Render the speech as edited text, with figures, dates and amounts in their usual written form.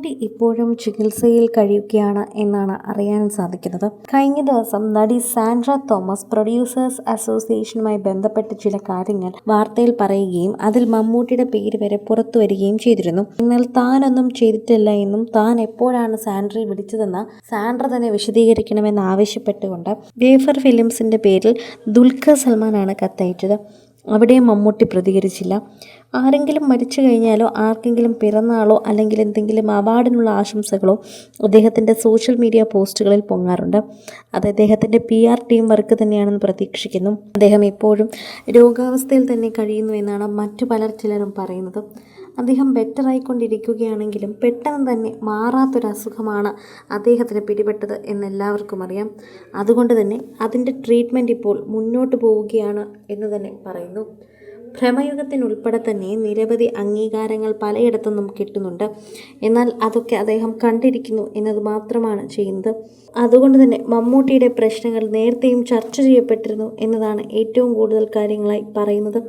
മമ്മൂട്ടി ഇപ്പോഴും ചികിത്സയിൽ കഴിയുകയാണ് എന്നാണ് അറിയാൻ സാധിക്കുന്നത്. കഴിഞ്ഞ ദിവസം നടി സാൻഡ്ര തോമസ് പ്രൊഡ്യൂസേഴ്സ് അസോസിയേഷനുമായി ബന്ധപ്പെട്ട് ചില കാര്യങ്ങൾ വാർത്തയിൽ പറയുകയും അതിൽ മമ്മൂട്ടിയുടെ പേര് വരെ പുറത്തു വരികയും ചെയ്തിരുന്നു. എന്നാൽ താനൊന്നും ചെയ്തിട്ടില്ല എന്നും താൻ എപ്പോഴാണ് സാൻഡ്രയെ വിളിച്ചതെന്ന് സാൻഡ്ര തന്നെ വിശദീകരിക്കണമെന്ന് ആവശ്യപ്പെട്ടുകൊണ്ട് വേഫർ ഫിലിംസിന്റെ പേരിൽ ദുൽഖർ സൽമാനാണ് കത്തയച്ചത്. അവിടെ മമ്മൂട്ടി പ്രതികരിച്ചില്ല. ആരെങ്കിലും മരിച്ചു കഴിഞ്ഞാലോ ആർക്കെങ്കിലും പിറന്നാളോ അല്ലെങ്കിൽ എന്തെങ്കിലും അവാർഡിനുള്ള ആശംസകളോ അദ്ദേഹത്തിൻ്റെ സോഷ്യൽ മീഡിയ പോസ്റ്റുകളിൽ പൊങ്ങാറുണ്ട്. അത് അദ്ദേഹത്തിൻ്റെ PR ടീം വർക്ക് തന്നെയാണെന്ന് പ്രതീക്ഷിക്കുന്നു. അദ്ദേഹം ഇപ്പോഴും രോഗാവസ്ഥയിൽ തന്നെ കഴിയുന്നു എന്നാണ് മറ്റു ചിലരും പറയുന്നത്. അദ്ദേഹം ബെറ്ററായിക്കൊണ്ടിരിക്കുകയാണെങ്കിലും പെട്ടെന്ന് തന്നെ മാറാത്തൊരസുഖമാണ് അദ്ദേഹത്തിന് പിടിപെട്ടത് എന്നെല്ലാവർക്കും അറിയാം. അതുകൊണ്ട് തന്നെ അതിൻ്റെ ട്രീറ്റ്മെൻറ്റ് ഇപ്പോൾ മുന്നോട്ട് പോവുകയാണ് എന്ന് തന്നെ പറയുന്നു. ഭ്രമയുഗത്തിനുൾപ്പെടെ തന്നെ നിരവധി അംഗീകാരങ്ങൾ പലയിടത്തുനിന്നും കിട്ടുന്നുണ്ട്. എന്നാൽ അതൊക്കെ അദ്ദേഹം കണ്ടിരിക്കുന്നു എന്നത് മാത്രമാണ് ചെയ്യുന്നത്. അതുകൊണ്ട് തന്നെ മമ്മൂട്ടിയുടെ പ്രശ്നങ്ങൾ നേരത്തെയും ചർച്ച ചെയ്യപ്പെട്ടിരുന്നു എന്നതാണ് ഏറ്റവും കൂടുതൽ കാര്യങ്ങളായി പറയുന്നത്.